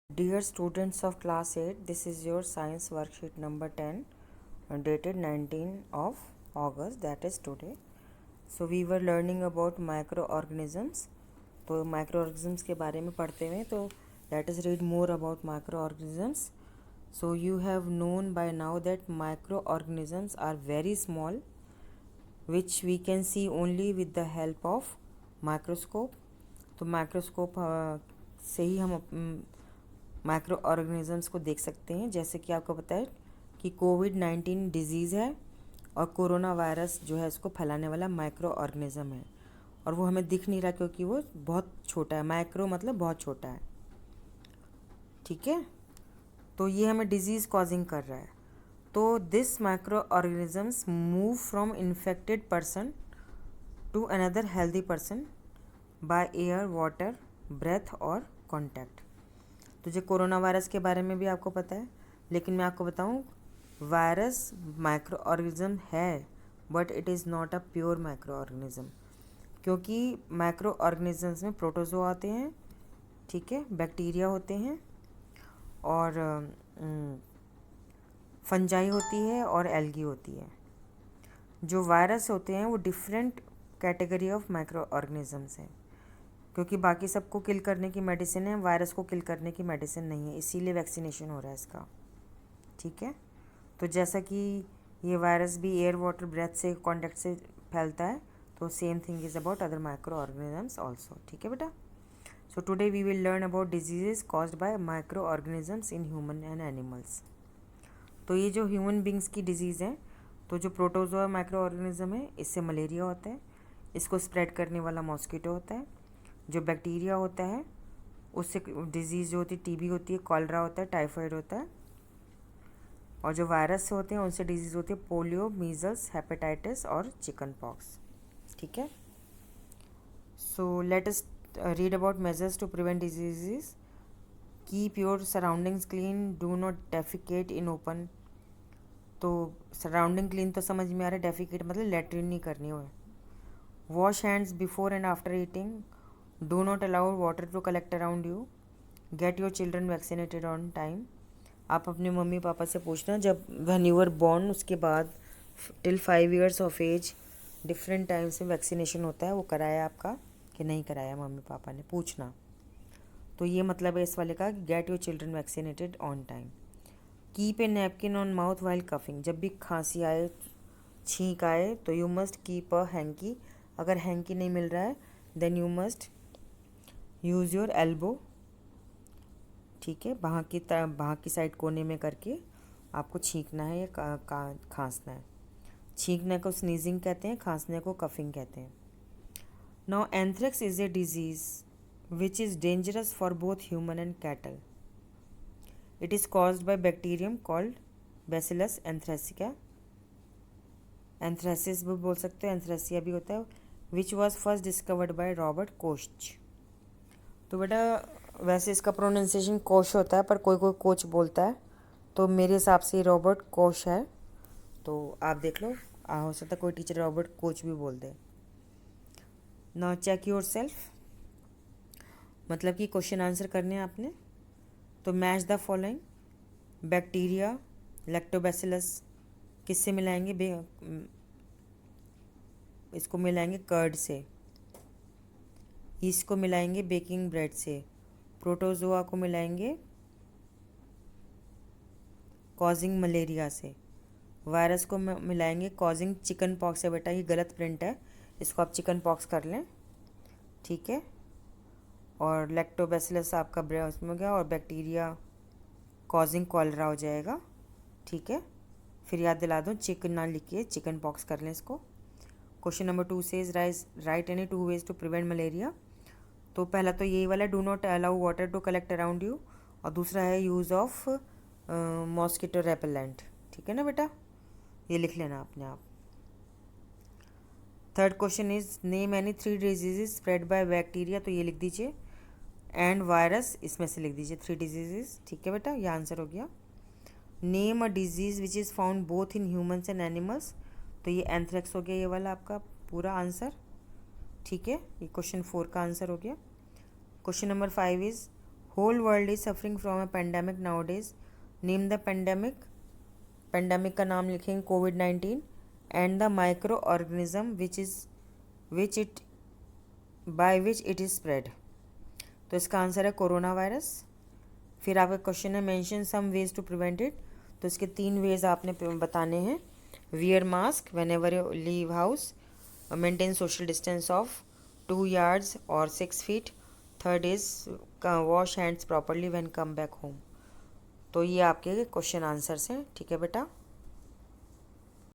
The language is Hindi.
Dear students of class 8, this is your science worksheet number 10 dated 19 of August, that is today. So we were learning about microorganisms. तो microorganisms के बारे में पढ़ते हुए तो let us read more about microorganisms. So you have known by now that microorganisms are very small, which we can see only with the help of microscope. तो माइक्रोस्कोप से ही हम माइक्रो ऑर्गेनिजम्स को देख सकते हैं। जैसे कि आपको पता है कि कोविड-19 डिजीज़ है और कोरोना वायरस जो है इसको फैलाने वाला माइक्रो ऑर्गेनिज्म है, और वो हमें दिख नहीं रहा क्योंकि वो बहुत छोटा है। माइक्रो मतलब बहुत छोटा है, ठीक है। तो ये हमें डिजीज़ कॉजिंग कर रहा है। तो this microorganisms move from infected person to another healthy person by air, water, breath और कॉन्टैक्ट। तो जो कोरोना वायरस के बारे में भी आपको पता है, लेकिन मैं आपको बताऊं, वायरस माइक्रो ऑर्गेनिज्म है but it is not a pure micro organism, क्योंकि माइक्रो ऑर्गेनिजम्स में प्रोटोजोआ आते हैं, ठीक है, बैक्टीरिया होते हैं और फंजाई होती है और एल्गी होती है। जो वायरस होते हैं वो different category of micro organisms हैं, क्योंकि बाकी सबको किल करने की मेडिसिन है, वायरस को किल करने की मेडिसिन नहीं है, इसीलिए वैक्सीनेशन हो रहा है इसका, ठीक है। तो जैसा कि ये वायरस भी एयर, वाटर, ब्रेथ से कांटेक्ट से फैलता है, तो same thing is about other microorganisms also, ठीक है बेटा। So today we will learn about diseases caused by microorganisms in human and animals. तो ये जो ह्यूमन बींग्स की डिजीज़ है, तो जो प्रोटोजोआ माइक्रो ऑर्गेनिज्म है, इससे मलेरिया होता है, इसको स्प्रेड करने वाला मॉस्किटो होता है। जो बैक्टीरिया होता है उससे डिजीज़ जो होती है टीबी होती है, कॉलरा होता है, टाइफाइड होता है। और जो वायरस होते हैं उनसे डिजीज़ होती है पोलियो, मीजल्स, हेपेटाइटिस और चिकन पॉक्स, ठीक है। So let us read about measures to prevent diseases. Keep your surroundings clean, do not defecate in open. तो सराउंडिंग क्लीन तो समझ में आ रहा है, डेफिकेट मतलब लेटरिन नहीं करनी हो। Wash hands before and after eating, do not allow water to collect around you, get your children vaccinated on time. आप अपने मम्मी पापा से पूछना जब व्हेन यू वर बॉर्न उसके बाद till 5 years of age different time से वैक्सीनेशन होता है, वो कराया आपका कि नहीं कराया, मम्मी पापा ने पूछना। तो ये मतलब है इस वाले का, get your children vaccinated on time. Keep a napkin on mouth while coughing, जब भी खांसी आए, छींक आए, तो you must keep a hanky. अगर हैंकी नहीं मिल रहा है then you must use your elbow, ठीक है, बाहाँ की साइड कोने में करके आपको छींकना है या खांसना है। छींकने को स्नीजिंग कहते हैं, खांसने को कफिंग कहते हैं। Now anthrax is a disease which is dangerous for both human and cattle. It is caused by bacterium called bacillus anthracis. Anthracis भी बोल सकते हो, एंथ्रेसिया भी होता है, which was first discovered by Robert Koch. तो बेटा वैसे इसका प्रोनाउंसिएशन कोश होता है, पर कोई कोई कोच बोलता है, तो मेरे हिसाब से रॉबर्ट कोश है। तो आप देख लो, हो सकता है कोई टीचर रॉबर्ट कोच भी बोल दे। नाउ चेक योर सेल्फ, मतलब कि क्वेश्चन आंसर करने हैं आपने। तो match the following. Bacteria lactobacillus किससे मिलाएंगे? इसको मिलाएंगे कर्ड से। ईस्ट को मिलाएंगे बेकिंग ब्रेड से। प्रोटोजोआ को मिलाएंगे कॉजिंग मलेरिया से। वायरस को मिलाएंगे कॉजिंग चिकन पॉक्स से। बेटा ये गलत प्रिंट है, इसको आप चिकन पॉक्स कर लें, ठीक है। और लैक्टोबैसिलस आपका ब्रेड उसमें हो गया, और बैक्टीरिया कॉजिंग कॉलरा हो जाएगा, ठीक है। फिर याद दिला दूँ, चिकन ना लिखिए, चिकन पॉक्स कर लें इसको। क्वेश्चन नंबर 2 से write any 2 ways to prevent malaria. तो पहला तो यही वाला, do not allow water to collect around you, और दूसरा है यूज़ ऑफ मॉस्किटो रेपेलेंट, ठीक है ना बेटा, ये लिख लेना अपने आप। Third question is name any 3 diseases spread by bacteria, तो ये लिख दीजिए, एंड वायरस इसमें से लिख दीजिए 3 डिजीजेज, ठीक है बेटा, ये आंसर हो गया। Name a disease which is found both in humans and animals, तो ये एंथ्रेक्स हो गया, ये वाला आपका पूरा आंसर, ठीक है। ये क्वेश्चन 4 का आंसर हो गया। Question number 5 is whole world is suffering from a pandemic nowadays. Name the pandemic. Pandemic का नाम लिखेंगे कोविड-19 and the micro organism which it by which it is spread. तो इसका आंसर है कोरोना वायरस। फिर आपका क्वेश्चन है mention some ways to prevent it. तो इसके 3 वेज आपने बताने हैं। Wear mask whenever you leave house, maintain social distance of 2 yards और 6 feet। Third is wash hands properly when come back home. तो ये आपके क्वेश्चन आंसर्स हैं। ठीक है बेटा।